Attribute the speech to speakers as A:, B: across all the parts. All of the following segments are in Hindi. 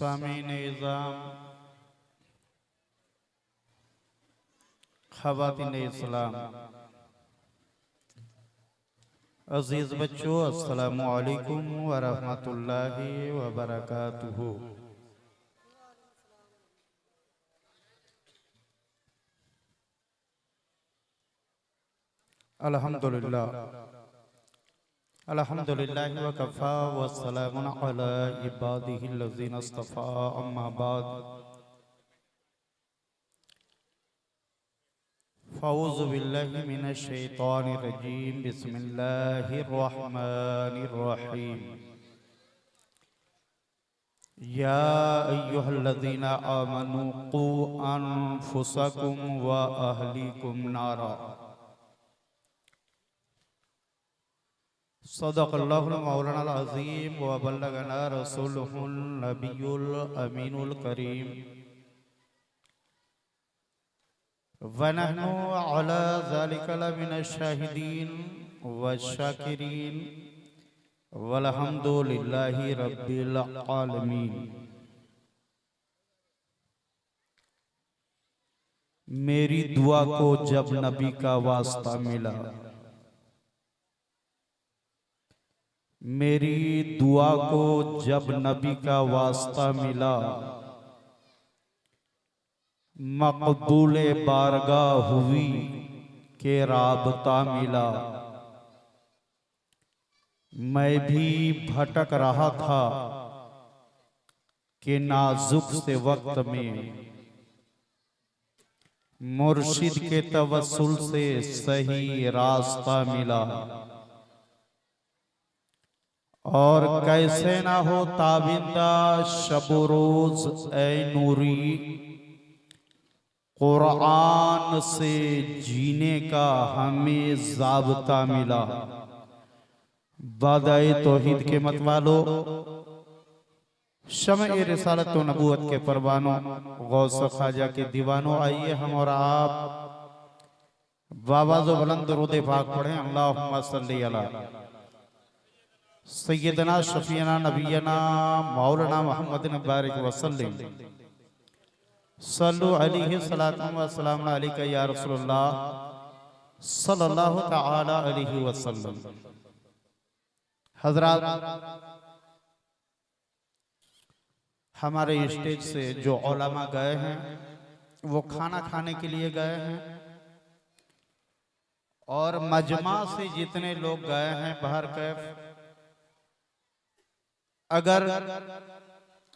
A: सामीन इज़ाम, ख़वातीन इस्लाम, अज़ीज़ बच्चों, अस्सलामु अलैकुम व रहमतुल्लाहि व बरकातुहू। अल्हम्दुलिल्लाह अल्हम्दुलिल्लाहि व कफ़ा व सलामुन अला इबादिहिल्लज़ीना इस्तफ़ा, अम्मा बाद। फ़ऊज़ु बिल्लाहि मिनश शैतानिर रजीम, बिस्मिल्लाहिर रहमानिर रहीम। या अय्युहल्लज़ीना आमनू क़ू अनफुसकुम व अहलीकुम नारा। सदक़ल्लाहुल मौलाना अज़ीम व बल्लगना रसूलुहुन नबियुल अमीनुल करीम व नहनु अला ज़ालिका लमिनश शाहिदीन व शाकिरीन वल्हम्दुलिल्लाहि रब्बिल आलमीन। मेरी दुआ को जब नबी का वास्ता मिला, मेरी दुआ को जब नबी का वास्ता मिला, मकबूले बारगाह हुई के राबता मिला। मैं भी भटक रहा था कि नाजुक से वक्त में मुर्शिद के तवस्सुल से सही रास्ता मिला। और कैसे ना हो ताबिंदा शब रोज ऐ नूरी, कुरान से जीने का हमें ज़ाब्ता मिला। बादाए तौहीद के मतवालो, शमए रिसालत व नबूवत के परवानों, गौस ख्वाजा के दीवानों, आइए हम और आप बावाज़ो बुलंद दुरूद पाक पढ़ें। अल्लाहुम्मा सल्ली अला सय्यदना शफीना नबीना मौलाना मुहम्मदिन बारिक वसल्लम। सल्लु अलैहि सलातु व सलाम अलैका या रसूलल्लाह सल्लल्लाहु तआला अलैहि वसल्लम। हज़रात, हमारे स्टेज से जो उलमा गए हैं वो खाना खाने के लिए गए हैं, और मजमा से जितने लोग गए हैं बाहर कैफ, अगर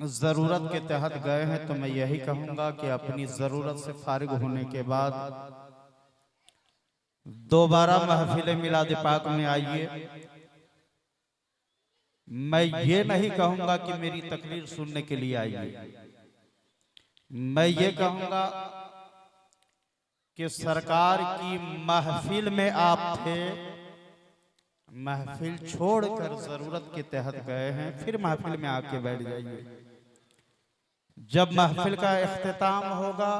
A: जरूरत के तहत गए हैं तो मैं यही कहूंगा कि अपनी जरूरत से फारिग होने के बाद दोबारा महफिल मिलाद पाक में आइए। मैं ये नहीं कहूंगा कि मेरी तकरीर सुनने के लिए आइए, मैं ये कहूंगा कि सरकार की महफिल में आप थे, महफिल छोड़कर जरूरत के तहत गए हैं, फिर महफिल में आके बैठ जाइए। जब महफिल का इख्तिताम होगा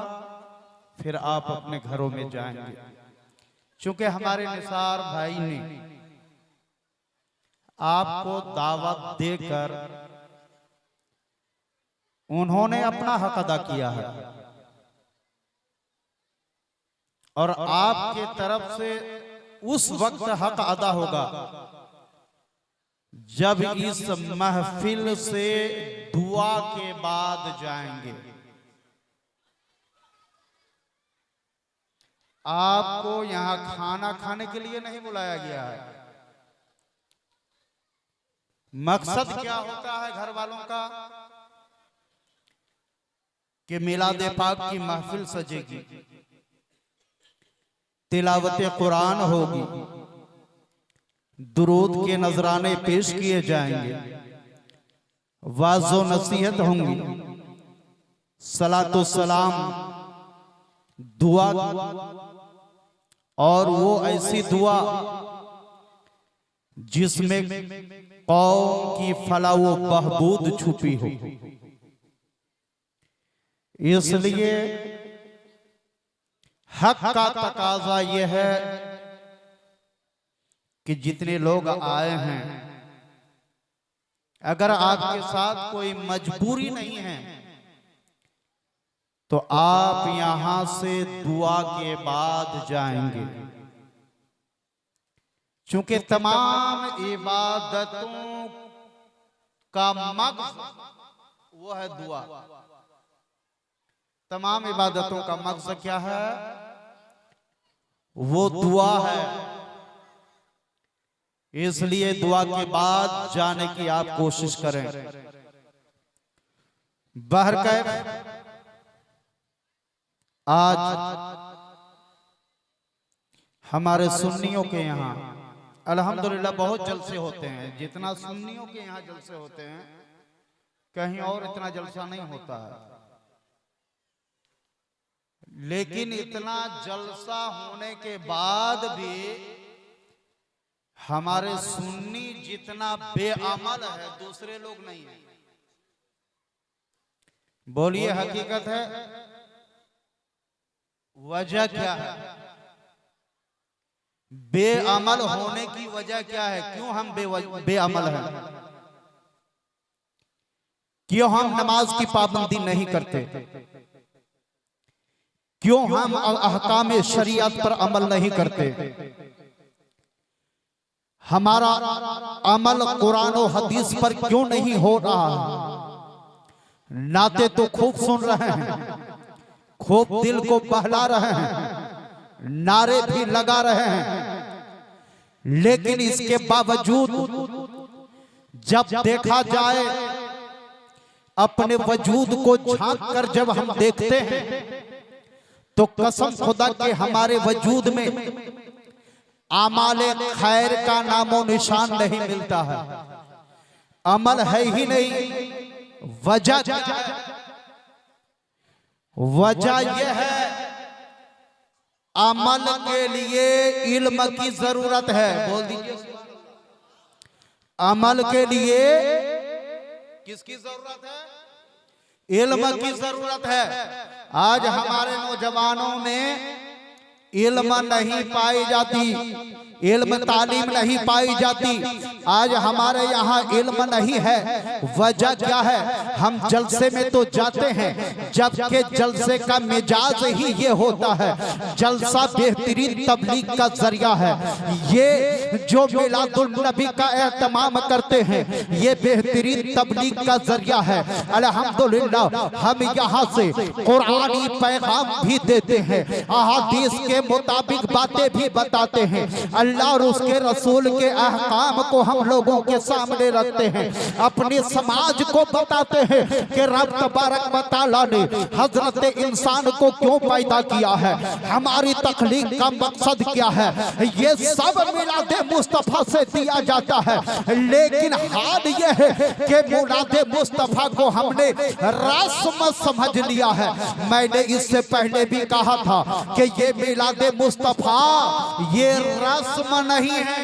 A: फिर आप अपने घरों में जाएंगे। चूंकि हमारे निसार भाई ने आपको दावत देकर उन्होंने अपना हक अदा किया है, और आपके तरफ से उस वक्त हक अदा होगा जब इस महफिल से दुआ के बाद जाएंगे। आपको यहां खाना खाने के लिए नहीं बुलाया गया है। मकसद क्या होता है घर वालों का कि मिलाद पाक की महफिल सजेगी, तिलावत कुरान होगी, दुरूद के नजराने पेश किए जाएंगे, वाज़ो नसीहत होंगी, सलातो सलाम, दुआ, और वो ऐसी दुआ जिसमें कौम की फलाह व बहबूद छुपी हो। इसलिए हक का तकाजा यह है कि जितने लोग आए हैं अगर आपके साथ कोई मजबूरी नहीं है तो आप यहां से दुआ के बाद जाएंगे, चूंकि तमाम इबादतों का मकसद वो है दुआ। तमाम इबादतों का मकसद क्या है? वो दुआ है। इसलिए दुआ के बाद जाने की आप कोशिश करें। बहरकैफ आज हमारे सुन्नियों के यहाँ अल्हम्दुलिल्लाह बहुत जलसे होते हैं। जितना सुन्नियों के यहाँ जलसे होते हैं कहीं और इतना जलसा नहीं होता है। लेकिन इतना जलसा होने के बाद भी हमारे सुन्नी जितना बेअमल है दूसरे लोग नहीं है। बोलिए हकीकत है? वजह क्या है? बेअमल होने की वजह क्या है? क्यों हम बेअमल हैं? क्यों हम नमाज की पाबंदी नहीं करते? क्यों हम अहकाम शरीयत पर अमल नहीं करते? हमारा अमल कुरान और हदीस पर क्यों नहीं हो रहा? नाते तो खूब सुन रहे हैं, खूब दिल को बहला रहे हैं, नारे भी लगा रहे हैं, लेकिन इसके बावजूद जब देखा जाए अपने वजूद को झांक कर जब हम देखते हैं तो कसम खुदा के हमारे वजूद में आमाले खैर का नामो निशान नहीं मिलता है। अमल है ही नहीं। वजह क्या है? वजह यह है अमल के लिए इल्म की जरूरत है। बोल दीजिए, अमल के लिए किसकी जरूरत है? इल्म की जरूरत है। आज हमारे नौजवानों में इल्म नहीं पाई जाती, इल्म तालीम नहीं पाई जाती। आज हमारे यहाँ इल्म नहीं है। वजह क्या है? हम जलसे में तो जाते हैं, जबकि जलसे का मिजाज ही ये होता है। जलसा बेहतरीन तबलीग का जरिया है। ये जो मिलादुल नबी का एहतमाम करते हैं ये बेहतरीन तबलीग का जरिया है। अल्हम्दुलिल्लाह हम यहाँ से कुरानी पैगाम भी देते हैं, अहादीस के मुताबिक बातें भी बताते हैं, अल्लाह और उसके रसूल के अहकाम को हम लोगों के सामने रखते हैं, अपने समाज को बताते हैं कि रब तबारक व तआला ने हजरत इंसान को क्यों पैदा किया है, हमारी तख्लीक का मकसद क्या है। ये सब मिलादे मुस्तफा से दिया जाता है। लेकिन हाल ये है कि मिलादे मुस्तफा को हमने रस्म समझ लिया है। मैंने इससे पहले भी कहा था कि ये मिलादे मुस्तफा ये रस्म नहीं है।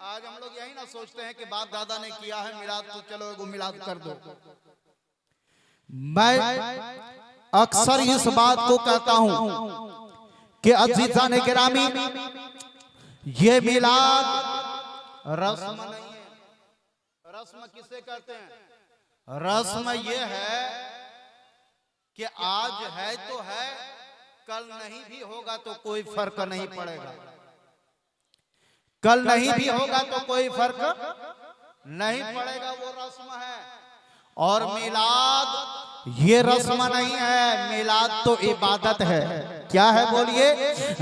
A: आज हम लोग यही ना सोचते हैं कि बाप दादा ने किया है मिलाद तो चलो एगो मिलाद कर दो। मैं अक्सर इस बात को कहता हूं कि अज़ीज़ान गिरामी ये मिलाद रस्म नहीं है। रस्म किसे कहते हैं? रस्म ये है कि आज है तो है, कल नहीं भी होगा तो कोई फर्क नहीं पड़ेगा। कल नहीं भी होगा तो कोई फर्क नहीं पड़ेगा, वो रस्म है। और मिलाद ये रस्म नहीं है, मिलाद तो इबादत है। क्या है बोलिए?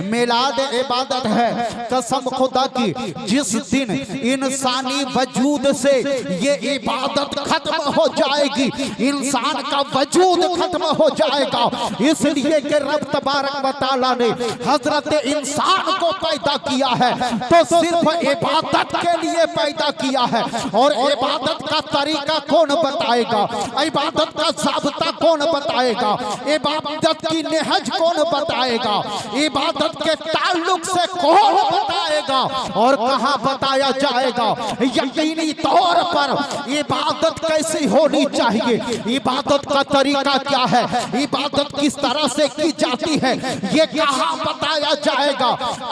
A: मिलाद इबादत है। कसम खुदा की जिस दिन इंसानी वजूद से ये इबादत खत्म हो जाएगी, इंसान का वजूद खत्म हो जाएगा। इसलिए कि रब तबारक व तआला ने हजरत इंसान को पैदा किया है तो सिर्फ इबादत के लिए पैदा किया है। और इबादत का तरीका कौन बताएगा? इबादत का ज़ाब्ता कौन बताएगा? इबादत की नेहज कौन बताएगा?
B: बताएगा, इबादत के ताल्लुक से कौन बताएगा और कहां बताया जाएगा। यकीनी तौर पर इबादत कैसी होनी चाहिए, इबादत का तरीका क्या है, इबादत किस तरह से की जाती है, ये कहां बताया जाएगा।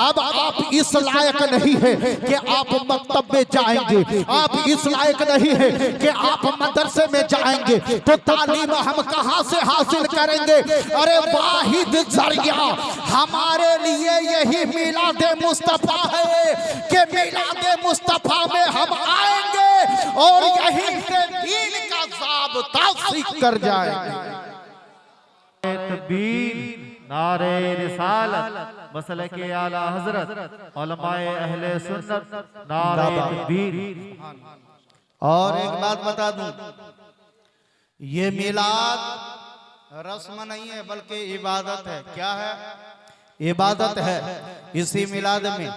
B: अब आप इस लायक नहीं है कि आप मकतब में जाएंगे, आप इस लायक नहीं है कि आप मदरसे में जाएंगे, तो तालीम हम कहां से हासिल करेंगे। अरे वाहिद जरिया हमारे लिए यही मिलादे मुस्तफा है कि मिलादे मुस्तफा में हम आएंगे और यहीं से दीन का ज़ाब्ता सीख कर जाएंगे।
C: तकबीर, नारे रिसालत, मसले के आला हजरत, उलमाए अहले सुन्नत, नारे तकबीर।
A: और एक बात बता दूं, ये मिलाद रस्म नहीं है बल्कि इबादत है। क्या है? इबादत है। इसी मिलाद में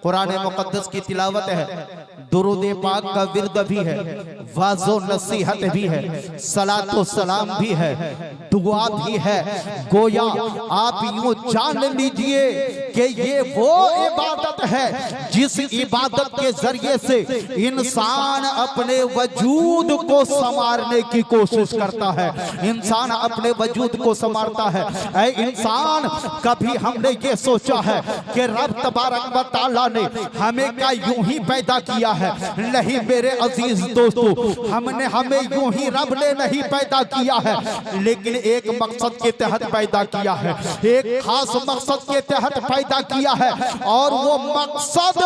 A: कुरान मुक़द्दस की तिलावत है, दुरूद पाक का विर्द भी है, वाज़ो नसीहत भी है, सलातो सलाम भी है, दुआ भी है। गोया आप यूं जान लीजिए कि ये वो इबादत है जिस इबादत के जरिए से इंसान अपने वजूद को संवारने की कोशिश करता है, इंसान अपने वजूद को संवारता है। ऐ इंसान, कभी हमने ये सोचा है कि रब तबारक व तआला ने हमें क्या यूं ही पैदा किया है? नहीं मेरे अजीज दोस्तों, हमें यूं ही रब ने नहीं पैदा किया है, लेकिन एक मकसद के तहत पैदा किया है, एक खास मकसद के तहत पैदा किया है। और वो मकसद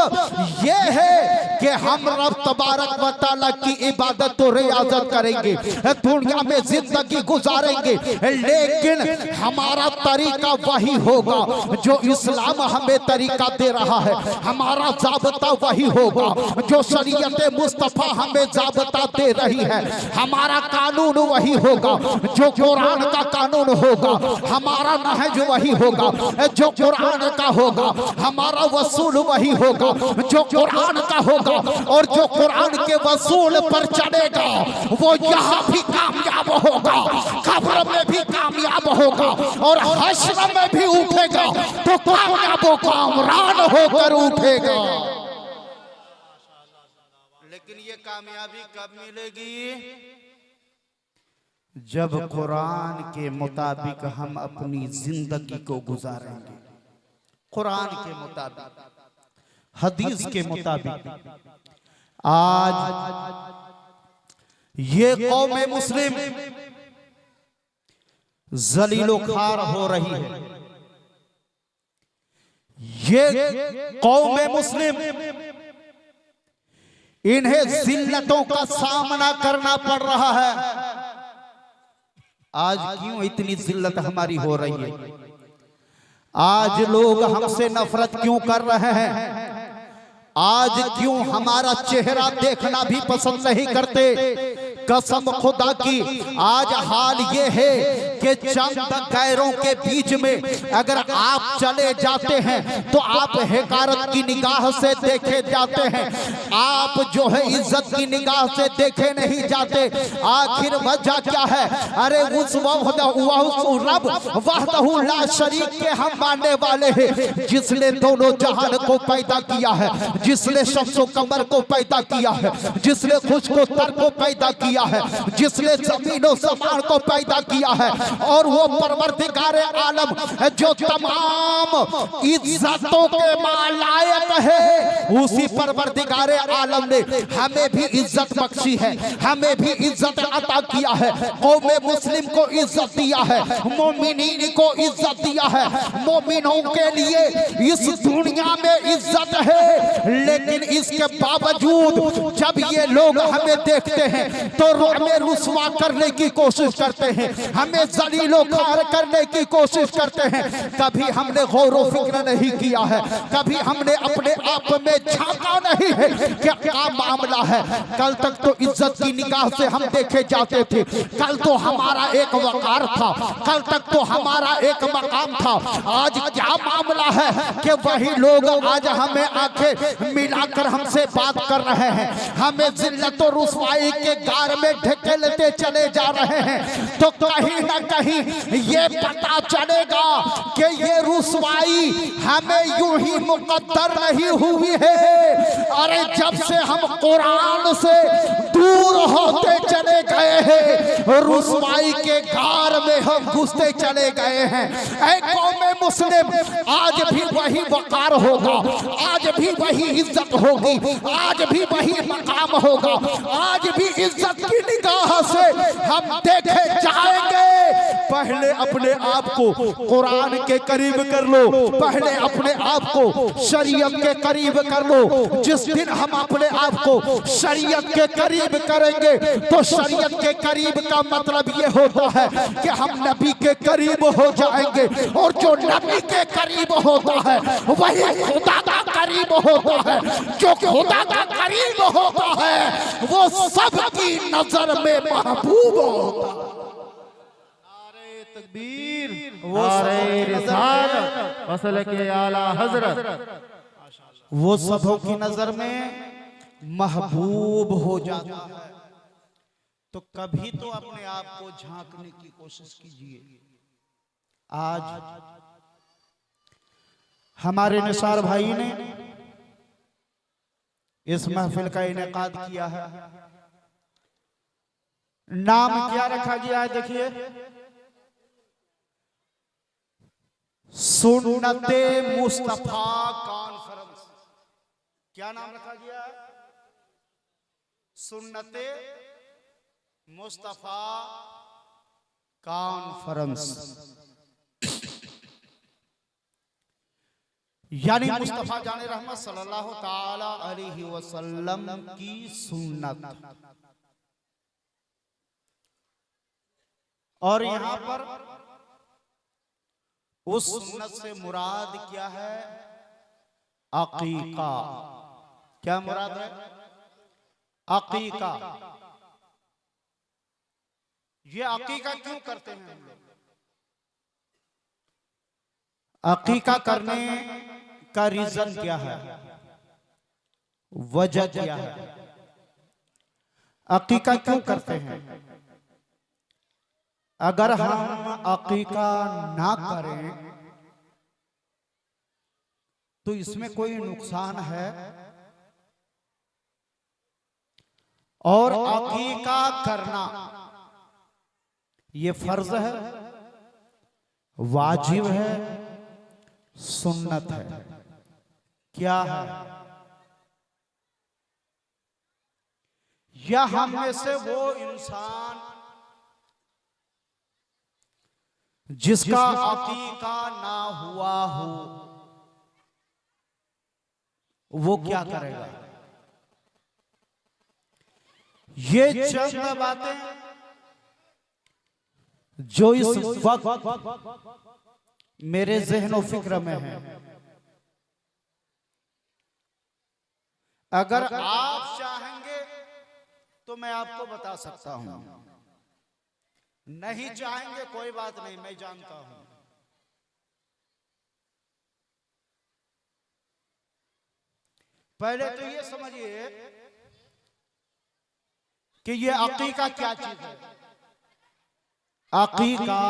A: ये है कि हम रब तबारक व तआला की इबादत और रियाजत करेंगे, दुनिया में जिंदगी गुजारेंगे, लेकिन हमारा तरीका वही होगा जो इस्लाम हमें तरीका दे रहा है, हमारा ज़ाब्ता वही होगा जो शरीयत मुस्तफा हमें ज़ाब्ता दे रही है, हमारा कानून वही होगा जो कुरान का कानून होगा, हमारा नहज वही होगा जो कुरान का होगा, हमारा वसूल वही होगा जो कुरान का होगा। और जो कुरान के वसूल पर चलेगा वो यहाँ भी कामयाब होगा, कब्र में भी कामयाब होगा और हश्र में भी उठेगा तो कामयाब कामरान होकर उठेगा। लेकिन ये कामयाबी कब मिलेगी? जब कुरान के मुताबिक हम अपनी जिंदगी को गुजारेंगे, कुरान के मुताबिक, हदीस के मुताबिक। आज ये कौम मुस्लिम जलीलो खार हो रही है, ये कौम मुस्लिम इन्हें जिल्लतों का सामना करना पड़ रहा है। आज क्यों इतनी जिल्लत हमारी हो रही है? आज लोग हमसे नफरत क्यों कर रहे हैं? आज क्यों हमारा चेहरा देखना भी पसंद नहीं करते? कसम खुदा की आज हाल ये है कि चंद गैरों के बीच में अगर आप चले जाते हैं तो आप हिकारत की निगाह से देखे जाते हैं, आप जो है इज्जत की निगाह से देखे नहीं जाते। आखिर वजह क्या है? अरे उस रब वहदहू ला शरीक के हम मानने वाले हैं जिसने दोनों जहान को पैदा किया है, जिसने शम्सो कमर को पैदा किया है, जिसने खुशको तर को पैदा किया है, जिसने ज़मीनो ज़मान को पैदा किया है। और वो परवरदिगार आलम जो तमाम इज्जतों के मालायक है, उसी परवरदिगार आलम ने हमें भी इज्जत बख्शी है, हमें भी इज्जत अता किया है, कौम मुस्लिम को इज्जत दिया है, मोमिनीन को इज्जत दिया है, मोमिनों के लिए इस दुनिया में इज्जत है। लेकिन इसके बावजूद जब ये लोग हमें देखते हैं तो हमें रुस्वा करने की कोशिश करते हैं, हमें जलीलो खार करने की कोशिश करते हैं। कभी हमने गौर व फिक्र नहीं किया है, कभी हमने अपने आप में झांका नहीं है कि क्या मामला है। कल तक तो इज्जत की निगाह से हम देखे जाते थे, कल तो हमारा एक वकार था, कल तक तो हमारा एक मकाम था। आज क्या मामला है कि वही लोग आज हमें आंखें मिलाकर हमसे बात कर रहे हैं, हमें जिल्लत और रुस्वाई के गारे
B: अंधकार में ढकेलते चले जा रहे हैं, तो कहीं ना कहीं ये पता चलेगा कि ये रुसवाई हमें यूं ही मुकद्दर नहीं हुई है। अरे जब से हम कुरान से दूर होते चले गए हैं, रुसवाई के गार में हम घुसते चले गए हैं। ऐ कौम मुस्लिम, आज भी वही वकार होगा, आज भी वही इज्जत होगी, आज भी वही मकाम होगा, आज भी इज्जत की निगाह से हम देखे जाएंगे। पहले अपने आप को कुरान के करीब कर लो, पहले अपने आप को शरीयत के करीब कर लो। जिस दिन हम अपने आप को शरीयत के करीब करेंगे, तो शरीयत के करीब का मतलब ये होता है कि हम नबी के करीब हो जाएंगे, और जो नबी के करीब होता है वही खुदा का करीब होता है। जो खुदा का करीब होता है वो सबकी नजर में महबूब होता है।
C: नारे तकबीर, नारे रिसालत, मसलक आला हजरत,
A: वो सबों की नजर में महबूब हो जाता है। तो कभी तो अपने आप को झांकने की कोशिश कीजिए। आज हमारे निसार भाई ने इस महफिल का इनेकाद किया है। नाम क्या रखा गया है? देखिए, सुन्नते मुस्तफा कॉन्फ्रेंस। क्या नाम रखा गया है? सुन्नते मुस्तफा कॉन्फ्रेंस, यानी मुस्तफा जाने रहमत सल्लल्लाहु ताला अलैहि वसल्लम की सुन्नत। और यहां पर उस सुन्नत से मुराद क्या है? अकीका। क्या मुराद है? अकीका। ये अकीका क्यों करते हैं हम लोग? अकीका करने का रीजन क्या है? वजह क्या है? अकीका क्यों करते हैं? अगर हम अकीका ना करें तो इसमें कोई नुकसान है? और अकीका करना ये फर्ज है, वाजिब है, सुन्नत है? क्या है? या हम में से वो इंसान जिसका अकीका ना हुआ हो, वो क्या करेगा? ये चंद बातें जो इस वक्त मेरे ज़हन और फिक्र में है, अगर आप चाहेंगे तो मैं आपको बता सकता हूं, नहीं चाहेंगे कोई बात नहीं, मैं जानता हूं। पहले तो ये समझिए कि ये अकीका क्या चीज है। अकीका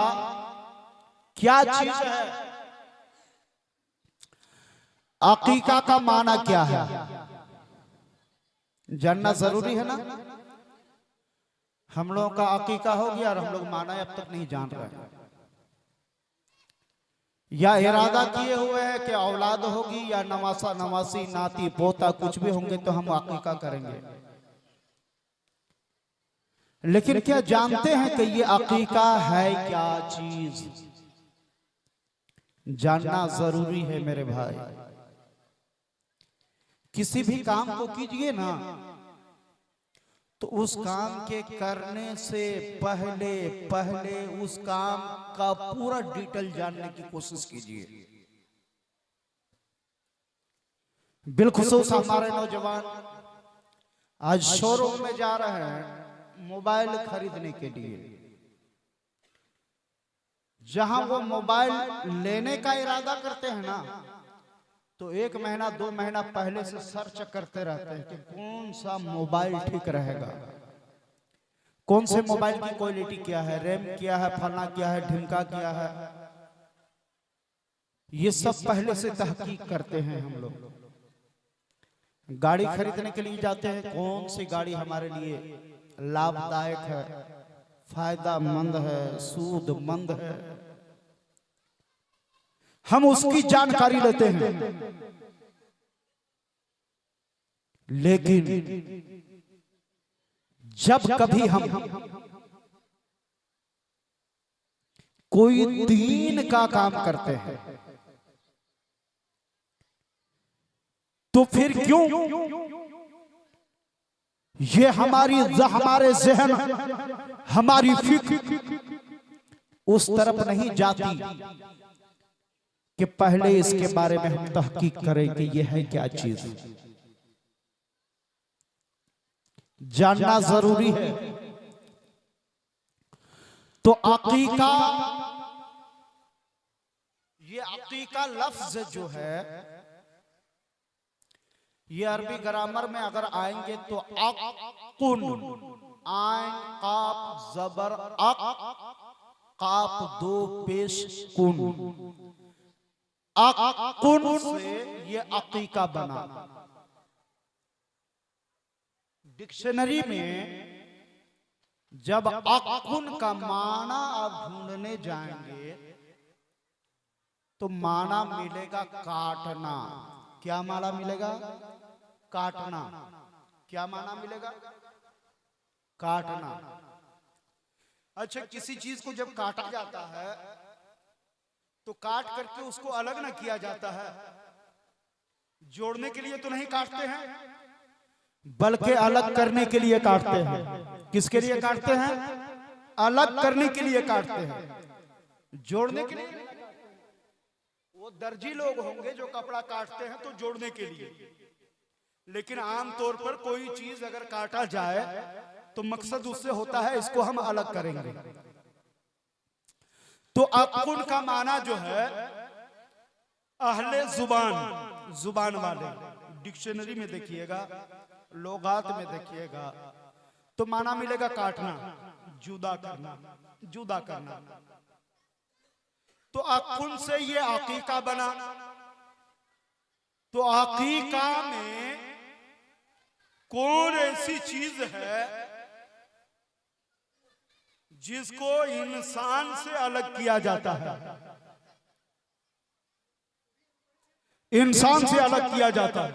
A: क्या चीज है? अकीका का माना क्या है? जानना जरूरी है ना। हम लोगों का अकीका हो गया और हम लोग माना अब तक नहीं जान रहे हैं, या इरादा किए हुए हैं कि औलाद होगी या नवासा नवासी नाती पोता कुछ भी होंगे तो हम अकीका करेंगे। लेकिन क्या जानते हैं कि ये अकीका है क्या चीज? जानना जरूरी है मेरे भाई। किसी भी काम को कीजिए ना तो उस काम के करने से पहले उस काम का पूरा डिटेल जानने की कोशिश कीजिए। बिलखुसूस हमारे नौजवान आज शोरूम में जा रहे हैं मोबाइल खरीदने के लिए। जहां वो मोबाइल लेने का इरादा करते हैं ना, तो 1 महीना 2 महीना पहले से सर्च करते रहते हैं कि कौन सा मोबाइल ठीक रहेगा। कौन से मोबाइल की क्वालिटी क्या है, रैम क्या है, फलना क्या है, ढिमका क्या है, ये सब पहले से तहकीक करते हैं हम लोग। गाड़ी खरीदने के लिए जाते हैं, कौन सी गाड़ी हमारे लिए लाभदायक है, फायदामंद है, सूदमंद है, हम उसकी जानकारी लेते हैं। लेकिन जब कभी हम कोई दीन का काम करते हैं तो फिर क्यों ये हमारे ज़हन, हमारी फिक्र उस तरफ नहीं जाती कि पहले इसके बारे में हम तहकीक करें कि यह है क्या चीज, जानना जरूरी है। तो अकीका, ये अकीका लफ्ज जो है, ये अरबी ग्रामर में अगर आएंगे तो अकुन, आइन काफ जबर अक, काफ दो पेश कुन, अकुन से ये अकीका बना। डिक्शनरी में जब अकुन का माना आप ढूंढने जाएंगे तो माना मिलेगा काटना। क्या माना मिलेगा? काटना। क्या माना मिलेगा? काटना। अच्छा, किसी चीज को जब काटा जाता है तो काट करके उसको अलग ना किया जाता है, जोड़ने के लिए तो नहीं काटते हैं, बल्कि अलग करने के लिए काटते हैं। किसके लिए काटते हैं? अलग करने के लिए काटते हैं। जोड़ने के लिए वो दर्जी लोग होंगे जो कपड़ा काटते हैं तो जोड़ने के लिए, लेकिन आमतौर पर कोई चीज अगर काटा जाए तो मकसद उससे होता है इसको हम अलग करेंगे। तो अकुन का माना जो है अहले जुबान, जुबान वाले, डिक्शनरी में देखिएगा, लोगात में देखिएगा तो माना मिलेगा काटना, जुदा करना, जुदा करना। तो अकुन से ये अकीका बना। तो अकीका में कौन ऐसी चीज है जिसको इंसान से अलग किया जाता है? इंसान से अलग किया जाता है।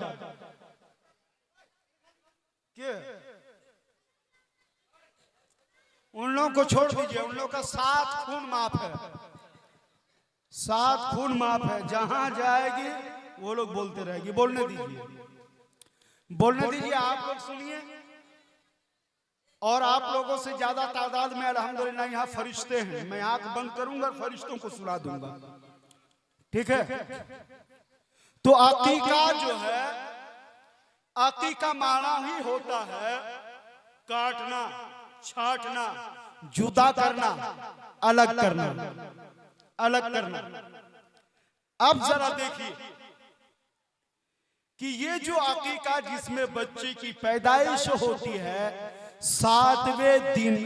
A: उन लोगों को छोड़ दीजिए, उन लोगों का 7 खून माफ है, 7 खून माफ है। जहां जाएगी वो लोग बोलते रहेगी। बोलने दीजिए, बोलने दीजिए, आप लोग सुनिए। और आप लोगों से ज्यादा तादाद में अल्हम्दुलिल्लाह यहाँ फरिश्ते हैं। मैं आंख बंद करूंगा और फरिश्तों को सुना दूंगा, ठीक है? तो अकीका जो है, अकीका माना ही होता है काटना, छाटना, जुदा करना, अलग करना, अलग करना। अब जरा देखिए कि ये जो अकीका जिसमें बच्चे की पैदाइश होती है, 7वें दिन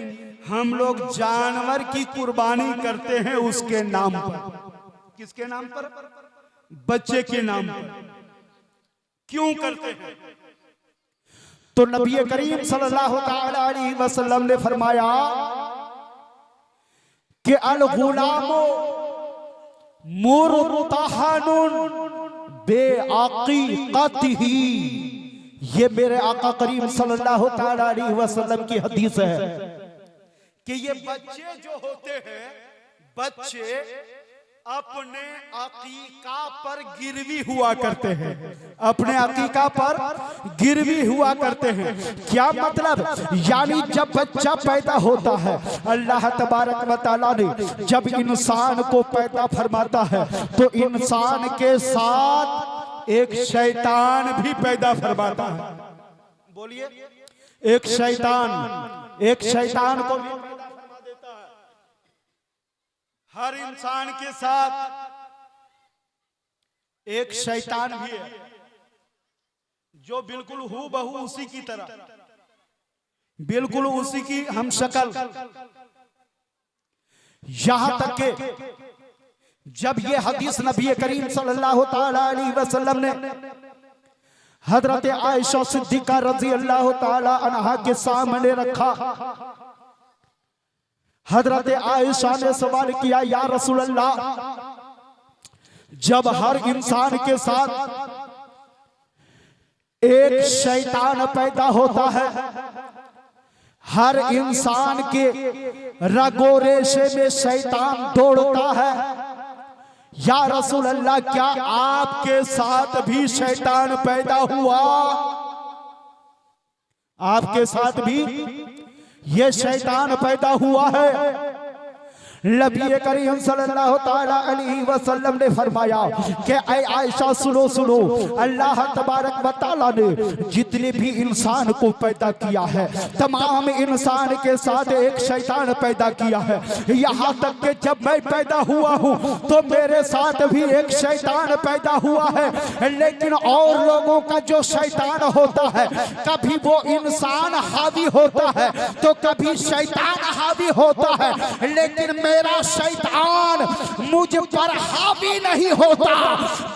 A: हम लोग जानवर की कुर्बानी करते हैं उसके नाम पर। किसके नाम पर? बच्चे के नाम पर। क्यों करते हैं? तो नबी करीम सल्लल्लाहु अलैहि वसल्लम ने फरमाया कि अल गुलामो मुरतहनुन बेअकीकतिही। ये मेरे आका करीम सल्लल्लाहु अलैहि वसल्लम की हदीस है कि ये बच्चे जो होते हैं, बच्चे अपने अकीका पर गिरवी हुआ करते हैं, अपने अकीका पर गिरवी हुआ करते हैं। क्या मतलब? यानी जब बच्चा पैदा होता है, अल्लाह तबारक व तआला ने जब इंसान को पैदा फरमाता है तो इंसान के साथ एक शैतान भी पैदा फरमाता है। बोलिए, एक शैतान, एक शैतान को भी पैदा फरमा देता है। हर इंसान के साथ एक शैतान भी है जो बिल्कुल हूबहू उसी की तरह बिल्कुल उसी की हम शक्ल। यहां तक के जब ये हदीस नबी करीम सल्लल्लाहु ताला अलैहि वसल्लम ने हजरत आयशा सिद्दीका रजी अल्लाह ताला अन्हा के सामने रखा, हजरत आयशा ने सवाल किया, या रसूल अल्लाह, जब हर इंसान के साथ एक शैतान पैदा होता है, हर इंसान के रगो रेशे में शैतान दौड़ता है, या रसूल अल्लाह क्या आपके साथ भी शैतान पैदा हुआ? आपके साथ भी ये शैतान पैदा हुआ है? नबी करीम सल्लल्लाहु ताला अलैहि वसल्लम ने फरमाया कि ऐ आयशा सुनो सुनो, अल्लाह तबारक व तआला ने जितने भी इंसान को पैदा किया है, तमाम इंसान के साथ एक शैतान पैदा किया है। यहाँ तक कि जब मैं पैदा हुआ हूँ तो मेरे साथ भी एक शैतान पैदा हुआ है, लेकिन और लोगों का जो शैतान होता है, कभी वो इंसान हावी होता है तो कभी शैतान हावी होता है, लेकिन मेरा शैतान मुझ पर हावी नहीं होता,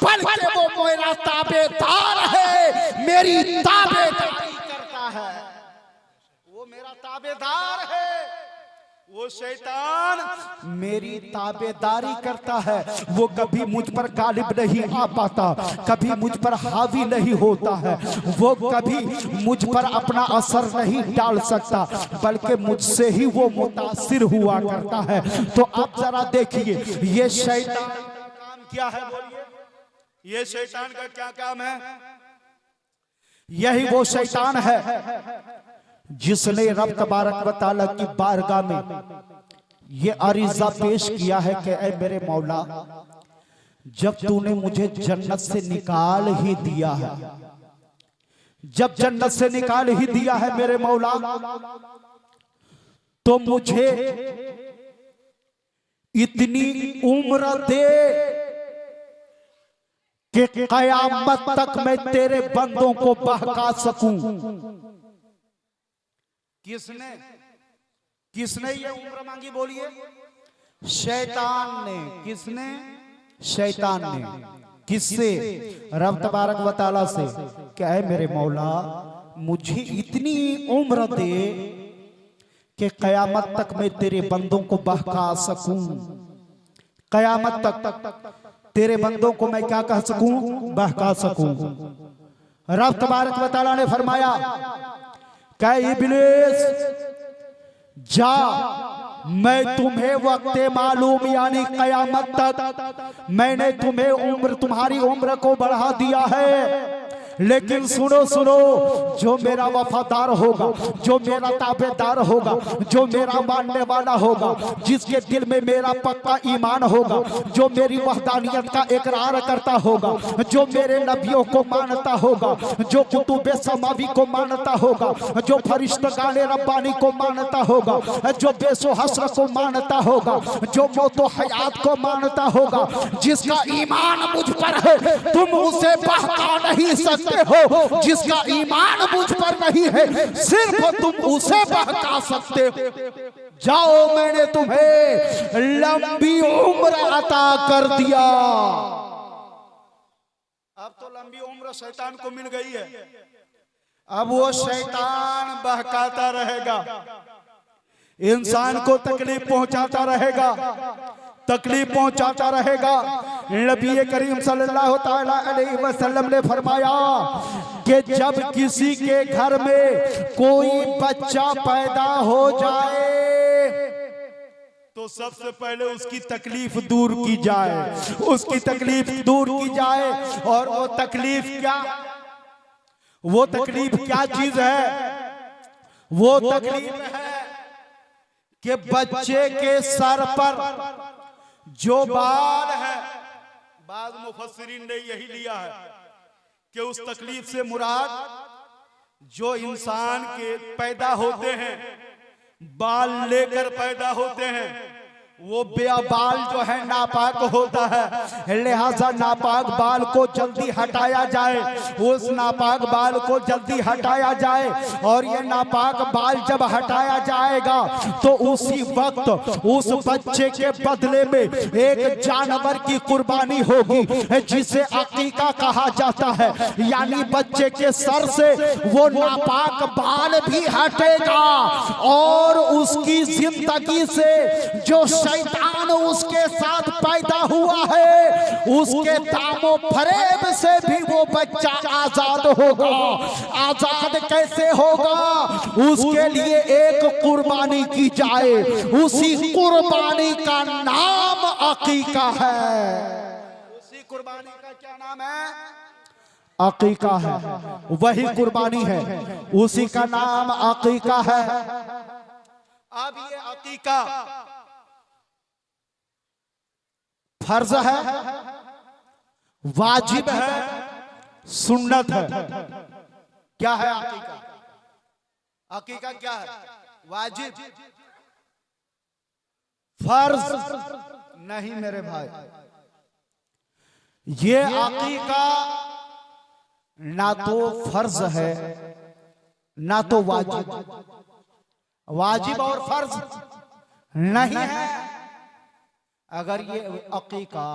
A: बल्कि वो मेरा ताबेदार है, मेरी ताबेदारी करता है। वो मेरा ताबेदार है, वो शैतान मेरी ताबेदारी करता है। वो कभी मुझ पर गालिब नहीं आ पाता, कभी मुझ पर हावी नहीं होता है, वो कभी मुझ पर अपना असर नहीं डाल सकता, बल्कि मुझसे ही वो मुतासिर हुआ करता है। तो आप जरा देखिए ये शैतान का काम क्या है, बोलिए, ये शैतान का क्या काम है? यही वो शैतान है जिसने रब तबारक व तआला की बारगाह में ये अरीज़ा पेश किया है कि ऐ मेरे मौला, जब तूने मुझे जन्नत से निकाल ही दिया है, जब जन्नत से निकाल ही दिया है मेरे मौला, तो मुझे इतनी उम्र दे कि क़यामत तक मैं तेरे बंदों को बहका सकूं। किसने किसने ये उम्र मांगी, बोलिए? शैतान ने। किसने? शैतान ने। किससे? रब तबारक व तआला से। क्या है मेरे मौला, मुझे इतनी उम्र दे कि कयामत तक मैं तेरे बंदों को बहका सकूं, कयामत तक तेरे बंदों को मैं क्या कह सकूं? बहका सकूं। रब तबारक व तआला ने फरमाया, क्या इब्लीस जा, मैं तुम्हें वक्त मालूम यानी कयामत तक मैंने तुम्हें उम्र, तुम्हारी उम्र को बढ़ा दिया है, लेकिन सुनो सुनो, जो मेरा वफादार होगा, जो मेरा ताबेदार होगा, जो मेरा मानने वाला होगा, जिसके दिल में मेरा पक्का ईमान होगा, जो मेरी वहदानियत का इकरार करता होगा, जो मेरे नबियों को मानता होगा, जो कुतुबे समावी को मानता होगा, जो फरिश्तगाने रब्बानी को मानता होगा, जो बेसो हस्र को मानता होगा, जो मौतो हयात को मानता होगा, जिसका ईमान मुझ पर है, तुम उसे बहका नहीं सकते हो। जिसका ईमान मुझ पर नहीं है, सिर्फ तुम उसे बहका सकते हो। जाओ, मैंने तुम्हें लंबी उम्र अता कर दिया। अब तो लंबी उम्र शैतान को मिल गई है, अब वो शैतान बहकाता रहेगा, इंसान को तकलीफ पहुंचाता रहेगा, तकलीफ पहुंचाता रहेगा। नबी करीम सल्लल्लाहु ताला अलैहि वसल्लम ने फरमाया कि जब किसी के घर में कोई बच्चा पैदा हो जाए तो सबसे पहले उसकी तकलीफ दूर की जाए, उसकी तकलीफ दूर की जाए। और वो तकलीफ क्या, वो तकलीफ क्या चीज है? वो तकलीफ है कि बच्चे के सर पर जो बाल है, बाद मुफस्सिरीन ने यही लिया है कि उस तकलीफ से मुराद जो इंसान के पैदा होते हैं, बाल लेकर पैदा होते हैं, वो बाल जो है नापाक होता है, लिहाजा नापाक बाल को जल्दी हटाया जाए, उस नापाक बाल को जल्दी हटाया जाए। और ये नापाक बाल जब हटाया जाएगा तो उसी वक्त उस बच्चे के बदले में एक जानवर की कुर्बानी होगी जिसे अकीका कहा जाता है। यानी बच्चे के सर से वो नापाक बाल भी हटेगा और उसकी जिंदगी से जो शैतान उसके साथ पैदा हुआ है उसके दामों फरेब से भी वो बच्चा आजाद होगा। आजाद कैसे होगा? उसके लिए एक कुर्बानी की जाए, उसी कुर्बानी का नाम अकीका है। उसी कुर्बानी का क्या नाम है? अकीका है। वही कुर्बानी है, उसी का नाम अकीका है। अब ये अकीका फर्ज है, वाजिब है, सुन्नत है। क्या है अकीका? अकीका क्या है? वाजिब, फर्ज नहीं मेरे भाई। ये अकीका ना तो फर्ज है ना तो वाजिब। वाजिब और फर्ज नहीं है। अगर ये अकीका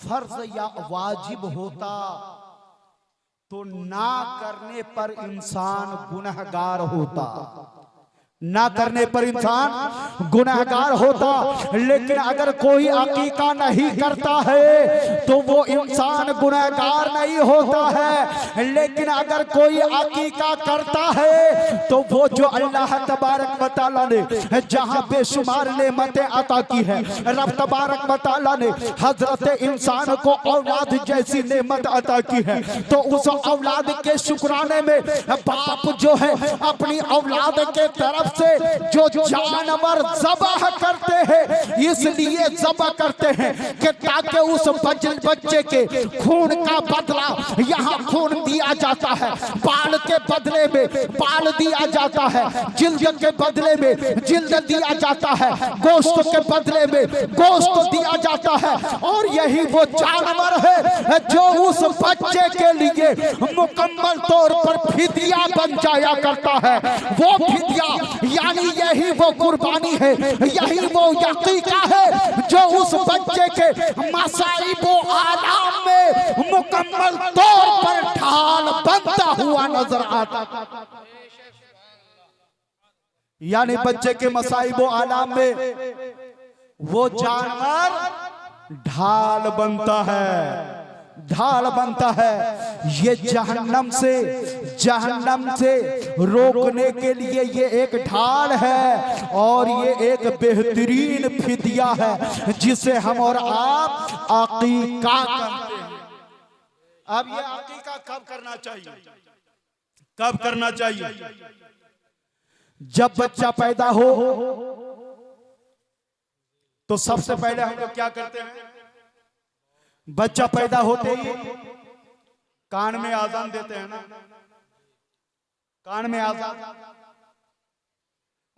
A: फर्ज या वाजिब होता तो ना करने पर इंसान गुनहगार होता, ना करने पर इंसान गुनहगार होता। लेकिन अगर कोई अकीका नहीं करता है तो वो इंसान गुनहगार नहीं होता है। लेकिन अगर कोई अकीका करता है तो वो जो अल्लाह तबारक व तआला ने जहां बेशुमार नेमतें अता की है, रब तबारक व तआला ने हजरत इंसान को औलाद जैसी नेमत अता की है, तो उस औलाद के शुक्राने में बाप जो है अपनी औलाद के तरफ से जो जानवर ज़बह करते हैं, इसलिए ज़बह करते हैं कि ताकि उस बच्चे के खून का बदला यहाँ खून दिया जाता है, बाल के बदले में बाल दिया जाता है, जिल्द के बदले में जिल्द दिया जाता है, गोश्त के बदले में गोश्त दिया जाता है। और यही वो जानवर है जो उस बच्चे के लिए मुकम्मल तौर पर फिदिया बन जाया करता है। वो फिदिया यानी यही वो कुर्बानी है, यही वो अकीका है जो उस बच्चे के मसाइब आलाम में मुकम्मल तौर पर ढाल बनता हुआ नजर आता। यानी बच्चे के मसाइब आलाम में वो जानवर ढाल बनता है, ढाल बनता है। ये जहन्नम से रोकने के लिए ये एक ढाल है और ये एक बेहतरीन फिदिया है जिसे हम और आप अकीका करते हैं। अब ये अकीका कब करना चाहिए? कब करना चाहिए? जब बच्चा पैदा हो तो सबसे पहले हम लोग क्या करते हैं? बच्चा पैदा होते ही कान में आजान देते हैं ना, कान में आजान।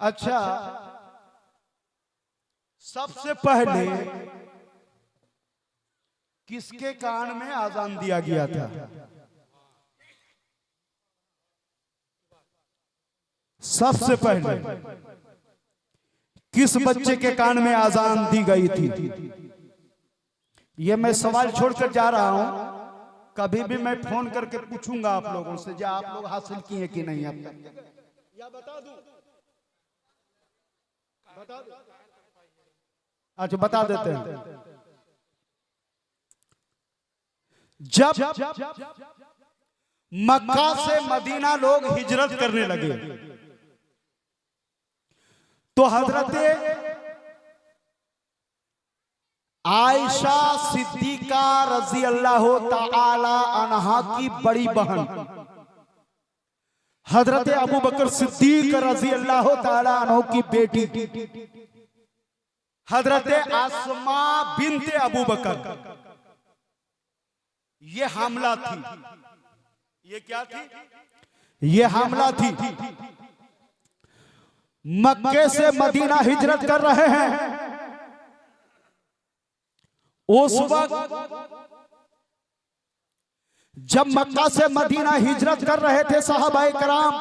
A: अच्छा, सबसे पहले किसके कान में आजान दिया गया था? सबसे पहले किस बच्चे के कान में आजान दी गई थी? ये मैं सवाल छोड़कर जा रहा हूं। कभी भी मैं फोन करके पूछूंगा आप लोगों से जो आप लोग हासिल किए कि नहीं अब तक, या बता दूं? बता दूं? अच्छा बता देते हैं। जब मक्का से मदीना लोग हिजरत करने लगे तो हजरत आयशा सिद्दीका रजी अल्लाह ताला अन्हा की बड़ी बहन हजरत अबू बकर सिद्दीक रजी अल्लाह ताला अन्हु की बेटी हजरत आसमा बिन्ते अबू बकर, ये हमला थी। ये क्या थी? ये हमला थी। मक्के से मदीना हिजरत कर रहे हैं उस वक्त जब मक्का से मदीना हिजरत कर रहे थे सहाबाए कराम,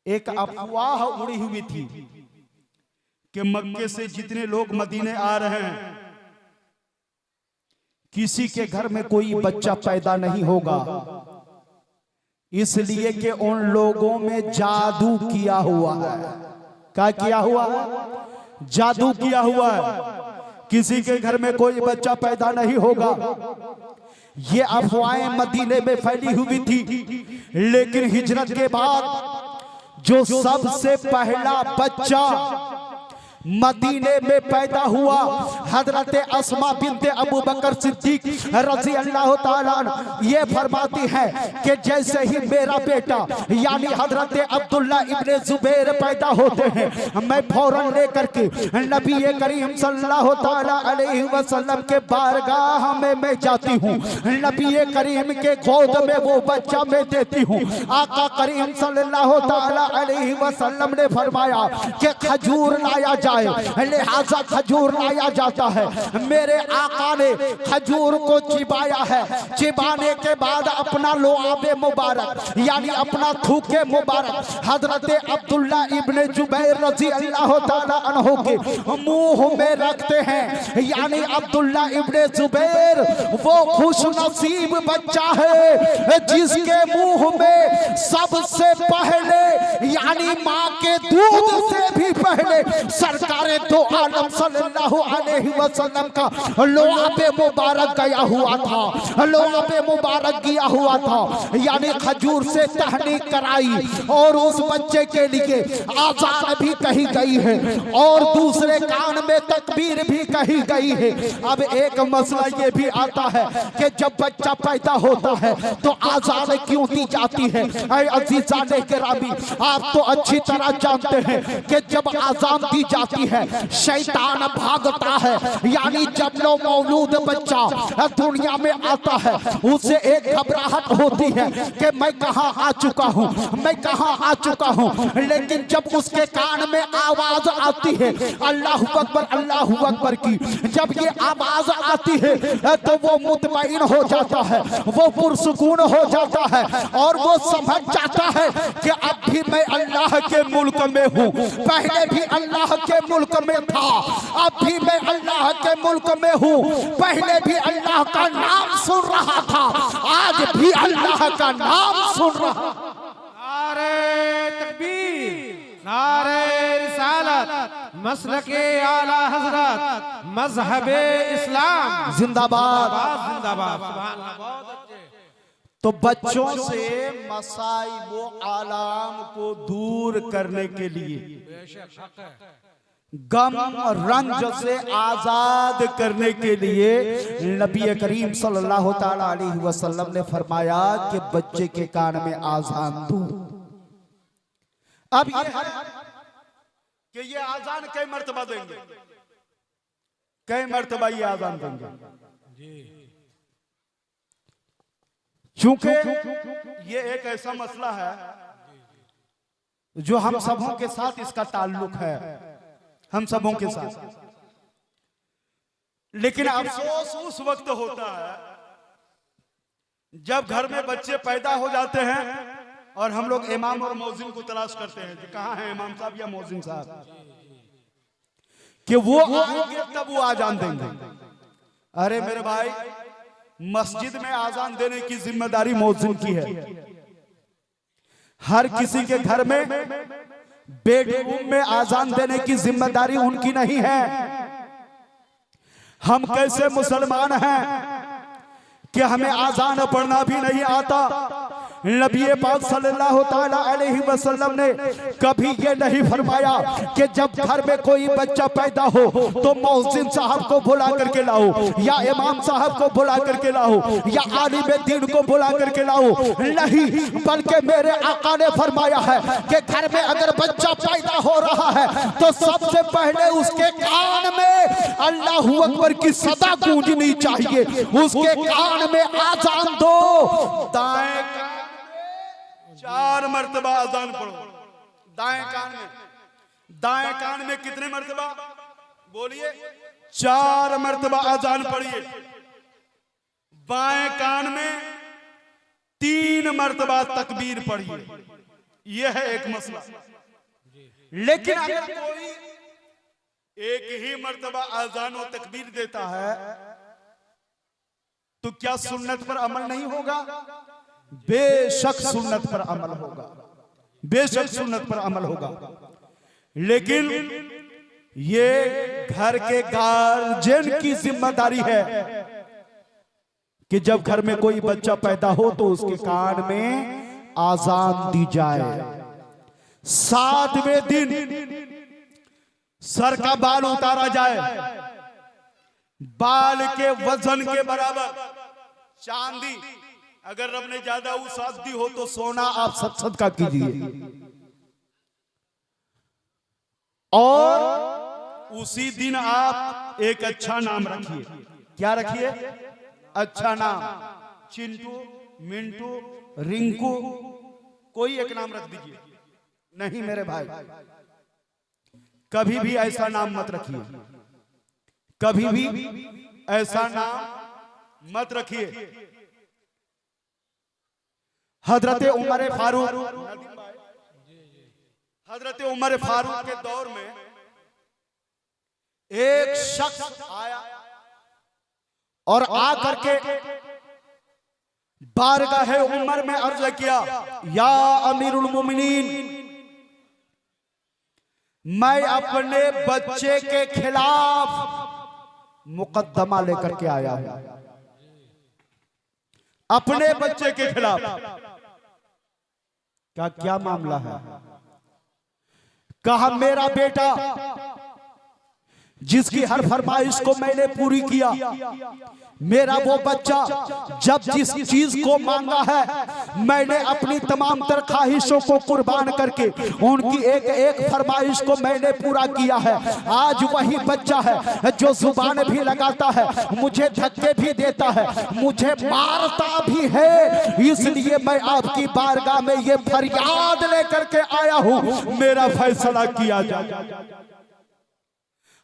A: एक अफवाह उड़ी हुई थी कि मक्के से जितने लोग मदीने आ रहे हैं किसी के घर में कोई बच्चा पैदा नहीं होगा, इसलिए कि उन लोगों में जादू किया हुआ है। क्या किया हुआ है? जादू किया हुआ है, किसी के घर में कोई बच्चा पैदा नहीं होगा। ये अफवाहें मदीने में फैली हुई थी, लेकिन हिजरत के बाद जो सबसे पहला बच्चा मदीने में पैदा हुआ हजरत अस्मा बिन्ते अबू बकर सिद्दीक रज़ी अल्लाह ताला ये फरमाती है कि जैसे ही मेरा बेटा यानी हजरत अब्दुल्ला इब्ने जुबैर पैदा होते हैं, मैं फौरन लेकर के नबी करीम सल्लल्लाहु ताला अलैहि वसल्लम के बारगाह में मैं जाती हूँ, नबी करीम के गोद में वो बच्चा मैं देती हूँ। आका करीम सल्लल्लाहु ताला अलैहि वसल्लम ने फरमाया कि खजूर लाया जाए, लिहाजा खजूर लाया जाता है। मेरे आका ने खजूर को चिबाया है, चिबाने के बाद अपना लोआबे मुबारक यानी अपना थूके मुबारक हजरत अब्दुल्ला इब्ने जुबैर रज़ी अल्लाह ताला अन्हु के मुंह में रखते हैं। यानी अब्दुल्ला इब्ने जुबैर वो खुश नसीब बच्चा है जिसके मुंह में सबसे पहले यानी माँ के दूध से भी पहले सरकारे दो आलम सल्लल्लाहु अलैहि वसल्लम का लोआबे मुबारक गया हुआ था, लोआबे मुबारक गया हुआ था। यानी खजूर से तहनीक कराई और उस बच्चे के लिए आजान भी कही गई है और दूसरे कान में तकबीर भी कही गई है। अब एक मसला ये भी आता है कि जब बच्चा पैदा होता है तो आजान क्यों दी जाती है? अज़ीज़ाने गिरामी, आप तो अच्छी तरह जानते हैं कि जब आजान दी जाती है शैतान भागता है। यानी जब लो मौलूद बच्चा दुनिया में आता है उसे एक घबराहट होती है कि मैं कहाँ आ चुका हूँ, मैं कहाँ आ चुका हूँ। लेकिन जब उसके कान में आवाज आती है अल्लाहु अकबर की, जब ये आवाज आती है तो वो मुतमईन हो जाता है, वो पुरसुकून हो जाता है और वो समझ जाता है कि अब भी मैं अल्लाह के मुल्क में हूँ। पहले भी अल्लाह के मुल्क में था, अब भी मैं अल्लाह के मुल्क में हूँ। पहले भी अल्लाह का नाम सुन रहा था, आज भी अल्लाह का नाम सुन रहा।
D: नारे तकबीर, नारे रिसालत, मसलके आला हजरत, मजहबे इस्लाम
A: जिंदाबाद
D: जिंदाबाद। सुभान अल्लाह, बहुत अच्छे।
A: तो बच्चों से मसाइबो आलाम को दूर करने के लिए, गम रंज से आजाद करने के लिए नबी करीम सल्लल्लाहु ताला अलैहि वसल्लम ने फरमाया कि बच्चे के कान में आजान दो। अब ये है कि ये आजान कई मर्तबा देंगे, कई मर्तबा ये आजान देंगे, क्योंकि ये एक ऐसा मसला है जो हम सबों के साथ इसका ताल्लुक है, हम सबों के साथ। लेकिन अफसोस उस वक्त होता है जब घर में बच्चे पैदा हो जाते हैं और हम लोग इमाम और मौजिन को तलाश करते हैं कि कहाँ है इमाम साहब या मौजिन साहब, कि वो आएंगे तब वो आजान देंगे। अरे मेरे भाई, मस्जिद में आजान देने की जिम्मेदारी मौजिन की है। हर किसी के घर में बेडरूम में आजान देने की जिम्मेदारी उनकी नहीं है। हम कैसे मुसलमान हैं कि हमें आजान पढ़ना भी नहीं आता। नबी पाक सल्लल्लाहु ताला अलैहि वसल्लम ने कभी ये नहीं फरमाया कि जब घर में कोई बच्चा पैदा हो तो मौजिन साहब को बुला करके लाओ या इमाम साहब को बुला करके लाओ या आलिम दीन को बुला करके लाओ। नहीं, बल्कि मेरे आका ने फरमाया है कि घर में अगर बच्चा पैदा हो रहा है तो सबसे पहले उसके कान में अल्लाहु अकबर की सदा गूंजनी चाहिए, उसके कान में आजान दो। दाएं 4 मर्तबा अजान पढ़ो, दाएं कान में। दाएं कान में कितने मर्तबा? बोलिए
E: 4 मरतबा अजान पढ़िए, बाएं कान में 3 मरतबा तकबीर पढ़िए। यह है एक मसला। लेकिन अगर कोई एक ही मरतबा अजान और तकबीर देता है तो क्या सुन्नत पर अमल नहीं होगा? बेशक सुन्नत पर अमल होगा, बेशक सुन्नत पर अमल होगा। लेकिन ये घर के गार्जियन की जिम्मेदारी है कि जब घर में कोई बच्चा पैदा हो तो उसके कान में आजान दी जाए। 7वें दिन सर का बाल उतारा जाए, बाल के वजन के बराबर चांदी, अगर रब ने ज्यादा वसात दी हो तो सोना आप सदका कीजिए। और उसी दिन आप एक अच्छा नाम रखिए। क्या रखिए? अच्छा नाम। चिंटू, मिंटू, रिंकू, कोई एक नाम रख दीजिए। नहीं मेरे भाई, कभी भी ऐसा नाम मत रखिए, कभी भी ऐसा नाम मत रखिए। हजरत उमर फारूक के दौर में एक शख्स आया और आकर के बारगाह उमर में अर्ज किया, या अमीरुल मोमिनीन, मैं अपने बच्चे के खिलाफ मुकदमा लेकर के आया हूं, अपने बच्चे के खिलाफ। क्या मामला है? कहा मेरा बेटा जिसकी हर फरमाइश को मैंने पूरी किया, मेरा वो बच्चा जब जिस चीज को मांगा है मैंने अपनी तमाम तर ख्वाहिशों को कुर्बान करके उनकी एक एक फरमाइश को मैंने पूरा किया है। आज वही बच्चा है जो जुबान भी लगाता है, मुझे धक्के भी देता है, मुझे मारता भी है। इसलिए मैं आपकी बारगाह में ये फरियाद लेकर के आया हूं, मेरा फैसला किया जाए।